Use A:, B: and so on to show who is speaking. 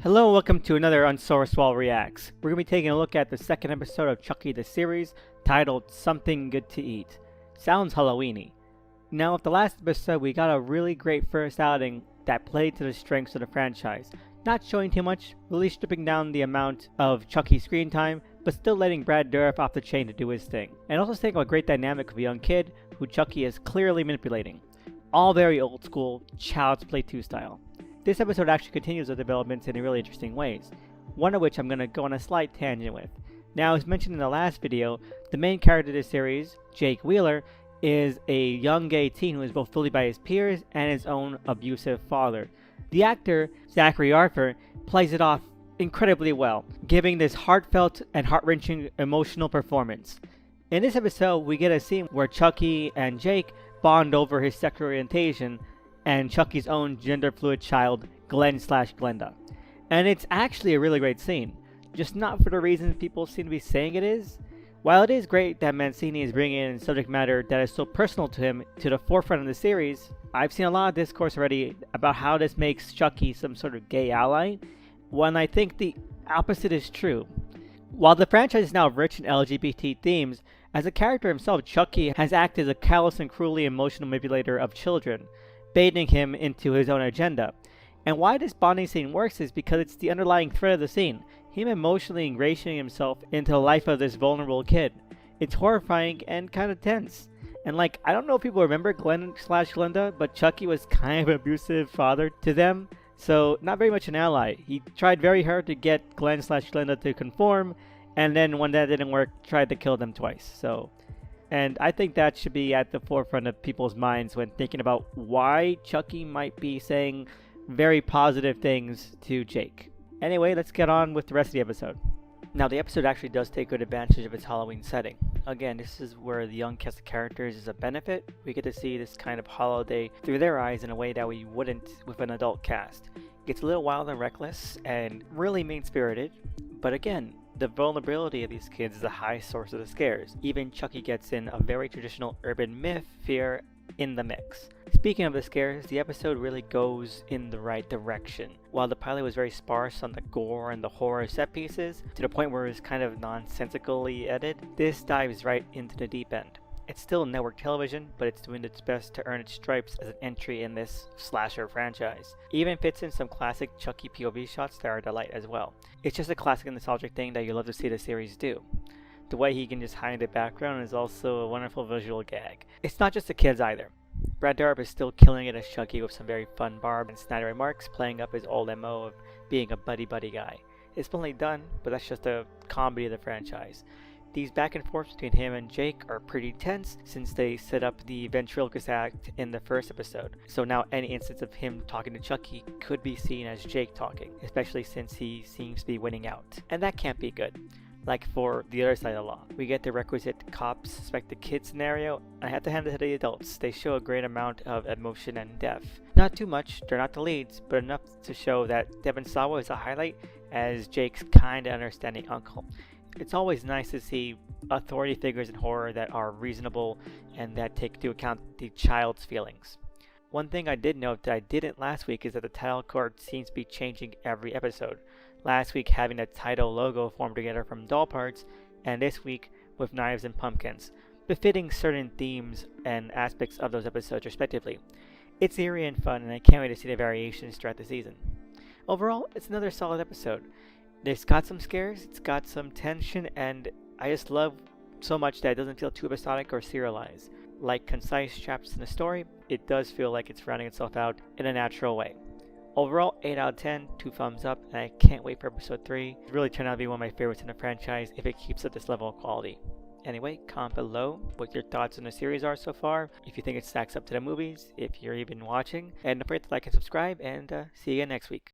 A: Hello and welcome to another Unsourced Wall Reacts. We're going to be taking a look at the second episode of Chucky the series, titled Something Good to Eat. Sounds Halloweeny. Now, with the last episode, we got a really great first outing that played to the strengths of the franchise. Not showing too much, really stripping down the amount of Chucky screen time, but still letting Brad Dourif off the chain to do his thing. And also setting up a great dynamic of a young kid who Chucky is clearly manipulating. All very old school, Child's Play 2 style. This episode actually continues the developments in really interesting ways, one of which I'm going to go on a slight tangent with. Now, as mentioned in the last video, the main character of this series, Jake Wheeler, is a young gay teen who is both bullied by his peers and his own abusive father. The actor, Zachary Arthur, plays it off incredibly well, giving this heartfelt and heart-wrenching emotional performance. In this episode, we get a scene where Chucky and Jake bond over his sexual orientation and Chucky's own gender-fluid child, Glenn/Glenda. And it's actually a really great scene, just not for the reasons people seem to be saying it is. While it is great that Mancini is bringing in subject matter that is so personal to him to the forefront of the series, I've seen a lot of discourse already about how this makes Chucky some sort of gay ally, when I think the opposite is true. While the franchise is now rich in LGBT themes, as a character himself, Chucky has acted as a callous and cruelly emotional manipulator of children, baiting him into his own agenda. And why this bonding scene works is because it's the underlying thread of the scene, him emotionally ingratiating himself into the life of this vulnerable kid. It's horrifying and kind of tense. And I don't know if people remember Glenn/Glenda, but Chucky was kind of an abusive father to them, so not very much an ally. He tried very hard to get Glenn/Glenda to conform, and then when that didn't work, tried to kill them twice. And I think that should be at the forefront of people's minds when thinking about why Chucky might be saying very positive things to Jake. Anyway, let's get on with the rest of the episode. Now, the episode actually does take good advantage of its Halloween setting. Again, this is where the young cast of characters is a benefit. We get to see this kind of holiday through their eyes in a way that we wouldn't with an adult cast. It gets a little wild and reckless and really mean-spirited, but again, the vulnerability of these kids is a high source of the scares. Even Chucky gets in a very traditional urban myth fear in the mix. Speaking of the scares, the episode really goes in the right direction. While the pilot was very sparse on the gore and the horror set pieces, to the point where it was kind of nonsensically edited, this dives right into the deep end. It's still network television, but it's doing its best to earn its stripes as an entry in this slasher franchise. It even fits in some classic Chucky POV shots that are a delight as well. It's just a classic and nostalgic thing that you love to see the series do. The way he can just hide in the background is also a wonderful visual gag. It's not just the kids either. Brad Dourif is still killing it as Chucky with some very fun Barb and snide remarks, playing up his old MO of being a buddy-buddy guy. It's bluntly done, but that's just a comedy of the franchise. These back and forths between him and Jake are pretty tense since they set up the ventriloquist act in the first episode. So now any instance of him talking to Chucky could be seen as Jake talking, especially since he seems to be winning out. And that can't be good. Like for the other side of the law, we get the requisite cops suspect the kid scenario, and I have to hand it to the adults. They show a great amount of emotion and depth. Not too much, they're not the leads, but enough to show that Devon Sawa is a highlight as Jake's kinda understanding uncle. It's always nice to see authority figures in horror that are reasonable and that take into account the child's feelings. One thing I did note that I didn't last week is that the title card seems to be changing every episode. Last week having the title logo formed together from doll parts, and this week with knives and pumpkins, befitting certain themes and aspects of those episodes respectively. It's eerie and fun, and I can't wait to see the variations throughout the season. Overall, it's another solid episode. It's got some scares, it's got some tension, and I just love so much that it doesn't feel too episodic or serialized. Like concise chapters in the story, it does feel like it's rounding itself out in a natural way. Overall, 8 out of 10, 2 thumbs up, and I can't wait for episode 3. It's really turned out to be one of my favorites in the franchise if it keeps up this level of quality. Anyway, comment below what your thoughts on the series are so far, if you think it stacks up to the movies, if you're even watching, and don't forget to like and subscribe, and see you again next week.